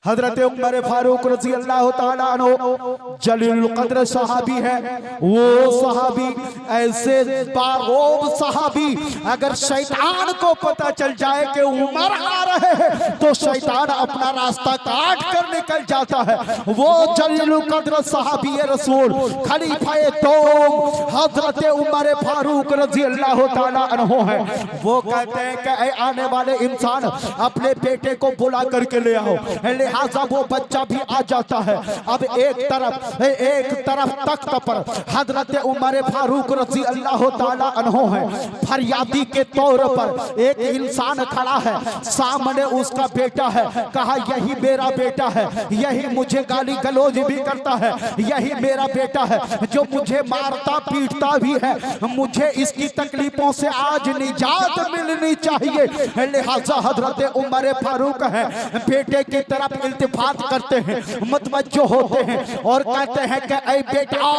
E: हजरत उमर फारूक रजी अल्लाह ताला अन्हु जलीलुल कद्र सहाबी है। वो सहाबी ऐसे बारोब सहाबी, अगर शैतान को पता चल जाए कि उमर आ रहे हैं तो शैतान अपना रास्ता काट कर निकल जाता है। वो जलीलुल कद्र सहाबी रसूल खलीफाए दो हजरत उमर फारूक रजी अल्लाह ताला अन्हु है। वो कहते हैं कि आने वाले इंसान अपने बेटे को बुला करके ले आओ, लिहाजा वो बच्चा भी आ जाता है। अब एक तरफ तख्त पर हजरत उमर फारूक रजी अल्लाह ताला अन्हु है, फरियादी के तौर पर एक इंसान खड़ा है, सामने उसका बेटा है। कहा यही मेरा बेटा है, यही मुझे गाली गलौज भी करता है, यही मेरा बेटा है जो मुझे मारता पीटता भी है, मुझे इसकी तकलीफों से आज निजात मिलनी चाहिए। लिहाजा हजरत उमर फारूक है बेटे की तरफ इल्तिफात करते हैं, मतवज्जो होते हैं और कहते हैं कि ऐ बेटा,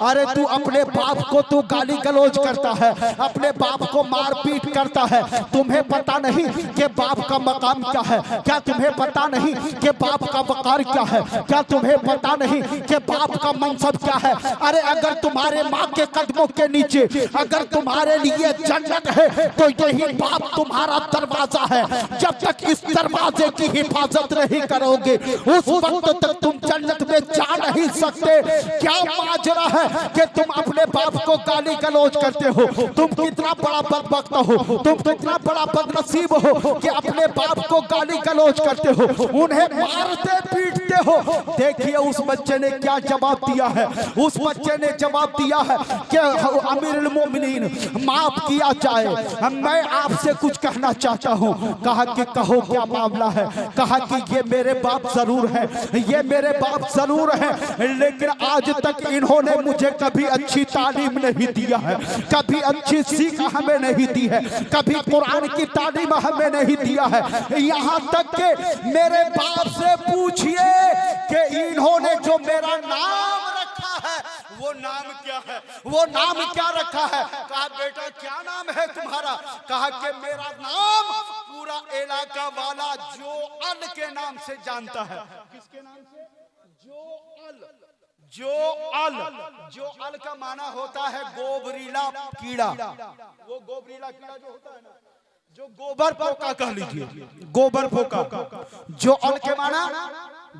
E: अरे तू अपने बाप को तू गाली गलौज करता है, अपने बाप को मार पीट करता है, तुम्हें पता नहीं कि बाप का मकाम क्या है? क्या तुम्हें पता नहीं कि बाप का वकार क्या है? क्या तुम्हें पता नहीं कि बाप का मनसब क्या है? अरे अगर तुम्हारे माँ के कदमों के नीचे अगर तुम्हारे लिए जन्नत है तो यही बाप तुम्हारा दरवाजा है। जब तक इस दरवाजे की हिफाजत नहीं करोगे उस वक्त तक तुम जन्नत में जा नहीं सकते। क्या माजरा है कि तुम अपने बाप को गाली गलौज करते हो? तुम कितना बड़ा बदबख्त हो, तुम कितना बड़ा बदनसीब हो कि अपने बाप को गाली गलौज करते हो, उन्हें मारते पीटते हो। देखिए उस बच्चे ने क्या जवाब दिया है। उस बच्चे ने जवाब दिया है कि अमीरुल मोमिनीन माफ किया जाए, मैं आपसे कुछ कहना चाहता हूँ। कहा कि कहो क्या मामला है? कहा कि ये मेरे बाप जरूर है, ये मेरे बाप जरूर है, लेकिन आज तक इन्होंने मुझे कभी अच्छी तालीम नहीं दिया है, कभी अच्छी सीख हमें नहीं दी है, कभी कुरान की तालीम हमें नहीं दिया है। यहाँ तक के मेरे बाप से पूछिए कि इन्होंने जो मेरा नाम रखा है वो नाम क्या है, वो नाम क्या रखा है? कहा बेटा क्या नाम है तुम्हारा? कहा कि मेरा नाम पूरा इलाका वाला जो अन के नाम से जानता है। किसके नाम से? जो अल का माना होता है गोबरीला कीड़ा। वो गोबरीला कीड़ा जो होता है ना, जो गोबर पोका कह लीजिए, गोबर पोका, जो अल के माना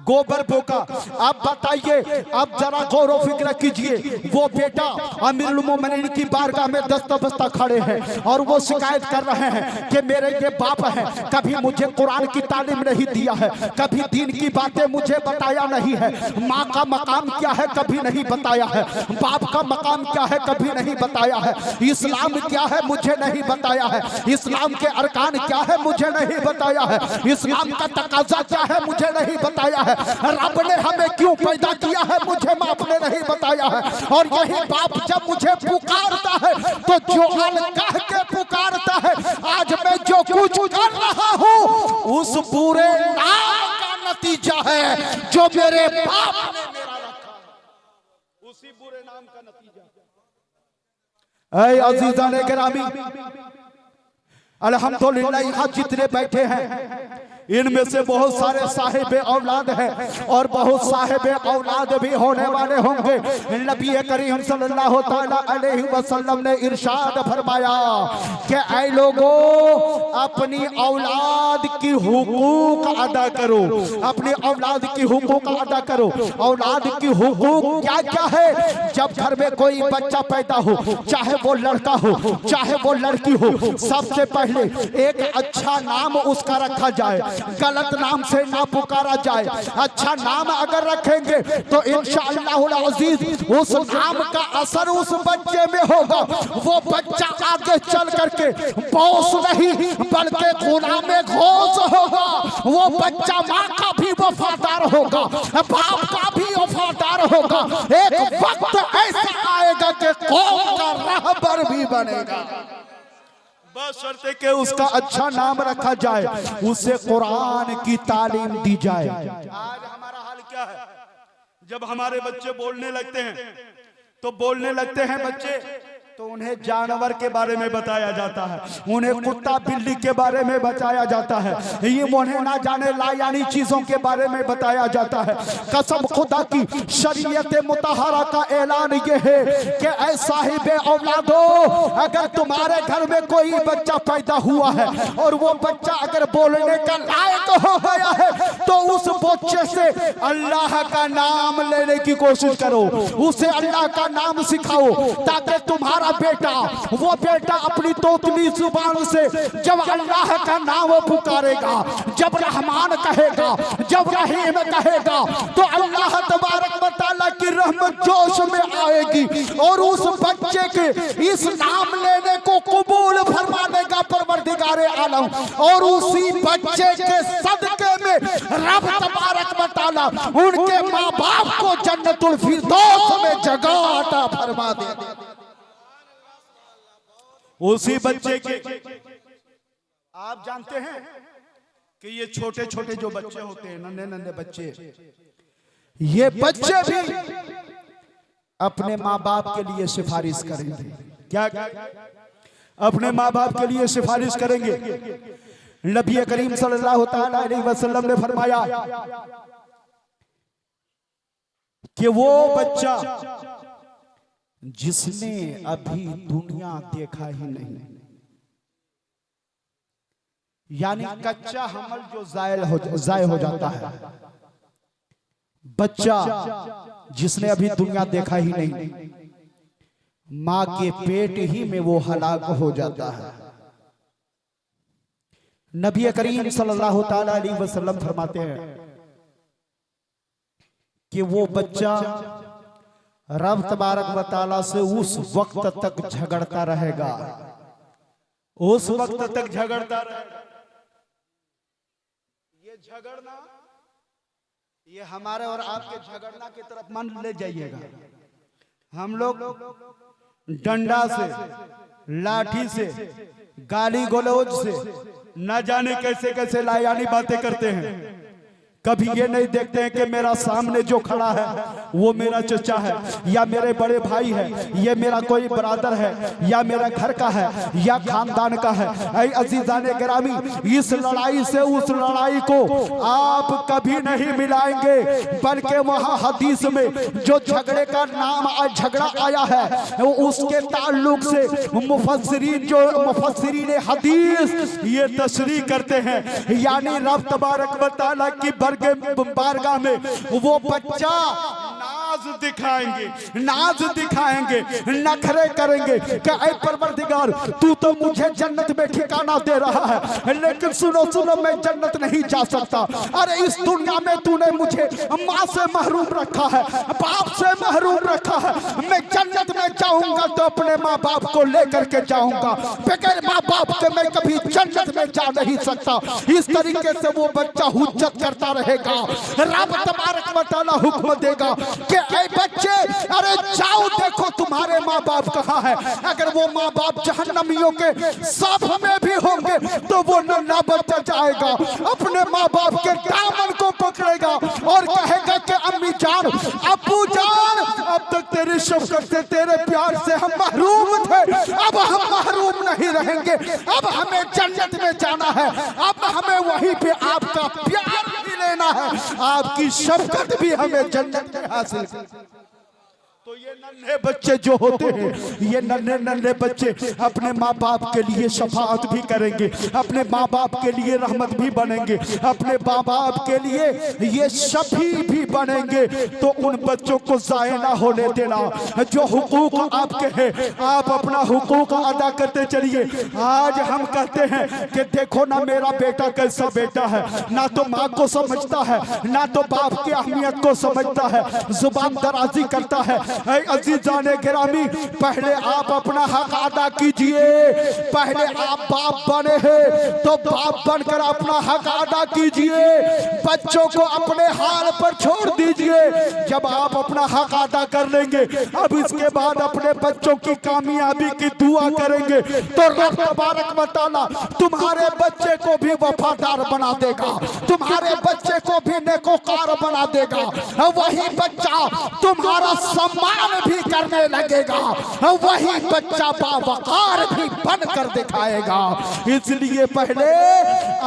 E: गोबर पोका। अब बताइए, अब जरा गौर व फिक्र कीजिए, वो बेटा अमीरुल मोमिनीन की बारगाह में दस्ता खड़े हैं और वो शिकायत कर रहे हैं कि मेरे ये बाप है, कभी मुझे कुरान की तालीम नहीं दिया है, कभी दीन की बातें मुझे बताया नहीं है, माँ का मकाम क्या है कभी नहीं बताया है, बाप का मकाम क्या है कभी नहीं बताया है, इस्लाम क्या है मुझे नहीं बताया है, इस्लाम के अरकान क्या है मुझे नहीं बताया है, इस्लाम का तकाजा क्या है मुझे नहीं बताया है, रब ने हमें क्यों पैदा किया है मुझे बाप ने नहीं बताया है। और यही बाप जब मुझे पुकारता है तो जो अल कह के पुकारता है, आज मैं जो कुछ कर रहा हूं उस बुरे नाम का नतीजा है जो मेरे बाप ने मेरा रखा, उसी बुरे नाम का नतीजा। ऐ अजीजान गिरामी, अल्हम्दुलिल्लाह यहाँ जितने बैठे हैं इनमें से बहुत सारे साहिब औलाद हैं और बहुत साहिब औलाद भी होने वाले होंगे। नबी करीम सल्लल्लाहु तआला अलैहि वसल्लम ने इरशाद फरमाया कि ऐ लोगों, अपनी औलाद की हुकूक अदा करो, अपनी औलाद की हुकूक अदा करो। औलाद की हुकूक क्या क्या है? जब घर में कोई बच्चा पैदा हो, चाहे वो लड़का हो चाहे वो लड़की हो, सबसे पहले एक अच्छा नाम उसका रखा जाए, गलत नाम से ना पुकारा जाए। अच्छा नाम अगर रखेंगे तो इंशाअल्लाह अजीज उस नाम का असर उस बच्चे में होगा। वो बच्चा आगे चल करके बॉस नहीं बल्कि गुलाम घोष होगा। वो बच्चा माँ का भी वफादार होगा, बाप का भी वफादार होगा। एक वक्त ऐसा आएगा कि कौम का रहबर भी बनेगा, बस शर्ते कि उसका अच्छा नाम रखा जाए, उसे कुरान की तालीम दी जाए। आज हमारा हाल क्या है? जब हमारे बच्चे बोलने लगते हैं तो बोलने लगते हैं बच्चे तो उन्हें जानवर के बारे में बताया जाता है, उन्हें कुत्ता बिल्ली के बारे में बताया जाता है, ये उन्हें ना जाने लायानी चीजों के बारे में बताया जाता है। कसम खुदा की, शरीयत मुतहरा का ऐलान ये है कि ऐ साहिब औलादो, अगर तुम्हारे घर में कोई बच्चा पैदा हुआ है और वो बच्चा अगर बोलने का लायक हो गया है तो उस बच्चे से अल्लाह का नाम लेने की कोशिश करो, उसे अल्लाह का नाम सिखाओ, ताकि तुम्हारा बेटा वो बेटा अपनी तोतली जुबान से जब अल्लाह का नाम पुकारेगा, जब रहमान कहेगा, जब रहीम कहेगा, तो अल्लाह तबारक व तआला की रहमत जोश में आएगी और उस बच्चे के इस नाम लेने को कबूल फरमा देगा परवरदिगार आलम। और उसी बच्चे के सदके में रब तबारक व तआला उनके माँ बाप को जन्नतुल फिरदौस में जगह अता फरमा देगा। उसी बच्चे के आप जानते हैं कि ये छोटे छोटे जो बच्चे होते हैं, नन्हे नन्हे बच्चे, ये बच्चे भी अपने माँ बाप के लिए सिफारिश करेंगे। क्या? अपने माँ बाप के लिए सिफारिश करेंगे। नबी करीम सल्लल्लाहु तआला अलैहि वसल्लम ने फरमाया कि वो बच्चा जिसने अभी दुनिया देखा ही नहीं, यानी कच्चा हमल जो जाय हो जाता है, बच्चा जिसने अभी दुनिया देखा ही नहीं, मां के पेट ही में वो हलाक हो जाता है। नबी करीम सल्लल्लाहु तआला अलैहि वसल्लम फरमाते हैं कि वो बच्चा रब तबारक व तआला से उस वक्त तक झगड़ता रहेगा, उस वक्त तक झगड़ता रहेगा। ये झगड़ना, ये हमारे और आपके झगड़ना की तरफ मन ले जाइएगा। हम लोग डंडा से, लाठी से, गाली गलौज से न जाने कैसे कैसे लायानी बातें करते हैं। कभी ये नहीं देखते हैं कि मेरा सामने जो खड़ा है वो मेरा चचा है या मेरे बड़े भाई है, ये मेरा कोई ब्रदर है या मेरा घर का है या खानदान का है। ऐ अजीजाने गिरामी, इस लड़ाई से उस लड़ाई को आप कभी नहीं मिलाएंगे, बल्कि वहां हदीस में जो झगड़े का नाम झगड़ा आया है वो उसके ताल्लुक से मुफस्सिरीन हदीस ये तशरीह करते हैं, यानी रब तबारक व तआला की बारगाह में वो बच्चा नाज दिखाएंगे, नखरे करेंगे कि ऐ परवरदिगार तू तो मुझे जन्नत में ठिकाना दे रहा है, लेकिन सुनो मैं जन्नत नहीं जा सकता। अरे इस दुनिया में तूने मुझे माँ से महरूम रखा है, बाप से महरूम रखा है, मैं जन्नत में जाऊंगा तो अपने माँ बाप को लेकर के जाऊंगा, बगैर माँ बाप के मैं कभी जन्नत में जा नहीं सकता। इस तरीके से वो बच्चा हुज्जत करता रहेगा। रब तबारक व तआला हुक्म देगा कि ऐ बच्चे अरे जाओ देखो तुम्हारे माँ बाप कहाँ है। अगर वो माँ बाप जहन्नमियों के साथ में भी होंगे तो वो नन्हा बच्चा जाएगा, अपने माँ बाप के दामन को पकड़ेगा और कहेगा कि अम्मी जान, अब्बू जान, अब तक तेरी शफकत से तेरे प्यार से हम महरूम थे, अब हम महरूम नहीं रहेंगे, अब हमें जन्नत में जाना है, अब हमें वहीं पे आपका प्यार भी लेना है, आपकी शफकत भी हमें जन्नत में हासिल। तो ये नन्हे बच्चे जो होते हैं, ये नन्हे बच्चे अपने माँ बाप के लिए शफाअत भी करेंगे, अपने माँ बाप के लिए रहमत भी बनेंगे, अपने माँ बाप के लिए ये शफी भी बनेंगे। तो उन बच्चों को ज़ाया ना होने देना। जो हुकूक आपके हैं आप अपना हुकूक अदा करते चलिए। आज हम कहते हैं कि देखो ना मेरा बेटा कैसा बेटा है, ना तो माँ को समझता है ना तो बाप की अहमियत को समझता है, जुबान दराजी करता है। अजीजाने गिरामी, पहले आप अपना हक अदा कीजिए। पहले आप बाप बने हैं तो बाप बनकर अपना हक अदा कीजिए। बच्चों को अपने हाल पर छोड़ दीजिए। जब आप अपना हक अदा कर लेंगे, अब इसके बाद अपने बच्चों की कामयाबी की दुआ करेंगे तो रब तबारक व तआला तुम्हारे बच्चे को भी वफादार बना देगा, तुम्हारे बच्चे को भी नेकोकार बना देगा। वही बच्चा तुम्हारा सम्मान भी करने लगेगा, वही बच्चा बावकार भी बनकर दिखाएगा। इसलिए पहले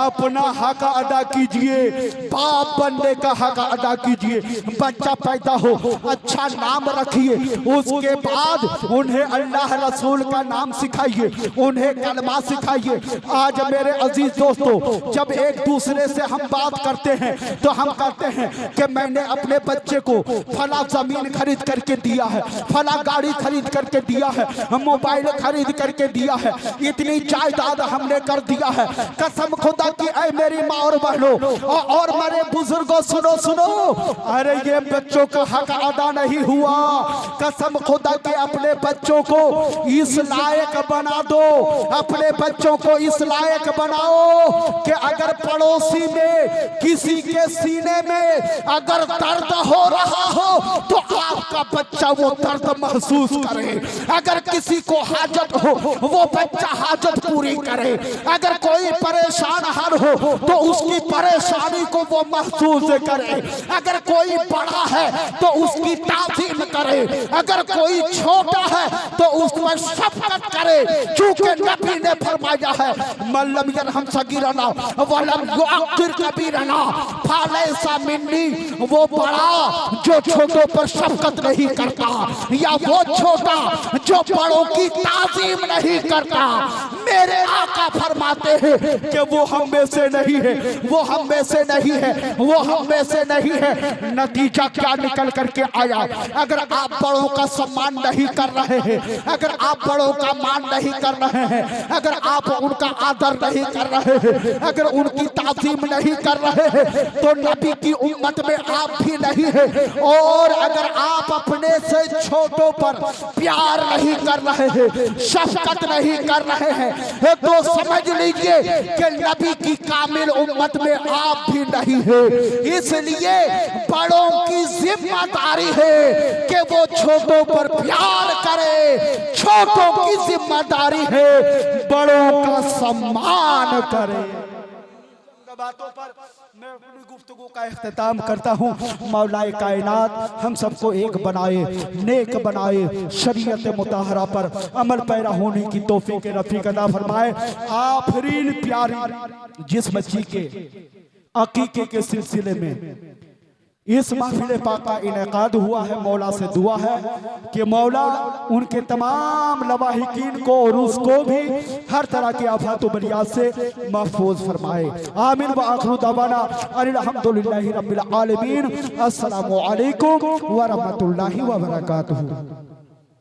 E: अपना हक अदा कीजिए, बाप बनने का हक अदा कीजिए। बच्चा पैदा हो, अच्छा नाम रखिए, उसके बाद उन्हें अल्लाह रसूल का नाम सिखाइए, उन्हें कलमा सिखाइए। आज मेरे अजीज दोस्तों, जब एक दूसरे से हम बात करते हैं तो हम कहते हैं कि मैंने अपने बच्चे को फला जमीन खरीद करके दिया है, फला गाड़ी खरीद करके दिया है, मोबाइल खरीद करके दिया है, इतनी जायदाद हमने कर दिया है। कसम खुदा की ऐ मेरी माँ और बहनों और मेरे बुजुर्गों, सुनो सुनो, अरे ये बच्चों का हक अदा नहीं हुआ। कसम खुदा के अपने बच्चों को इस लायक बना दो, अपने बच्चों को इस लायक बनाओ कि अगर पड़ोसी में किसी के सीने में अगर दर्द हो रहा हो तो आपका बच्चा वो दर्द महसूस करे। अगर किसी को हाजत हो वो बच्चा हाजत पूरी करे। अगर कोई परेशान हर हो तो उसकी परेशानी को वो महसूस करे। अगर कोई बड़ा है तो उसकी ताज़ीम करे, अगर कोई छोटा है तो उस पर शफकत करे। क्योंकि नबी ने फरमाया है, मल्लम यरहम सगीरना वलम युअक्किर कबीरना फलैसा मिन्नी। वो बड़ा जो छोटों पर शफकत नहीं करता या वो छोटा जो बड़ों की ताज़ीम नहीं करता, मेरे आका फरमाते हैं कि वो हम में से नहीं है, वो हम में से नहीं है, वो हम में से नहीं है। नतीजा क्या निकल करके आया? अगर आप बड़ों का सम्मान नहीं कर रहे हैं, अगर आप बड़ों का मान नहीं कर रहे हैं, अगर आप उनका आदर नहीं कर रहे हैं, अगर उनकी ताज़ीम नहीं कर रहे हैं तो नबी की उम्मत में आप भी नहीं है। और अगर आप अपने से छोटों पर प्यार नहीं कर रहे हैं, शफकत नहीं कर रहे हैं तो समझ लीजिए कि नबी की कामिल उम्मत में आप भी नहीं है। इसलिए बड़ों की जिम्मेदारी है कि वो छोटों पर प्यार करे, छोटों की जिम्मेदारी है बड़ों का सम्मान करे। बातों पर मैं अपनी गुफ्तगू का इख्तिताम करता हूँ। मौलाए कायनात हम सबको एक बनाए, नेक बनाए, शरीयत मुताहरा पर अमल पैरा होने की तौफीक रफीक अता फरमाए। आफरीन प्यारी जिस बच्ची के अकीके के सिलसिले में इस महफिल पाक का इनेकाद हुआ है, मौला से दुआ है कि मौला उनके तमाम लवाहिकीन को और उसको भी हर तरह की आफात व बलियात से महफूज फरमाए। आमीन व आखिरु दवाना अल्हम्दुलिल्लाहि रब्बिल आलमीन। अस्सलामु अलैकुम व रहमतुल्लाहि व बरकातुहू।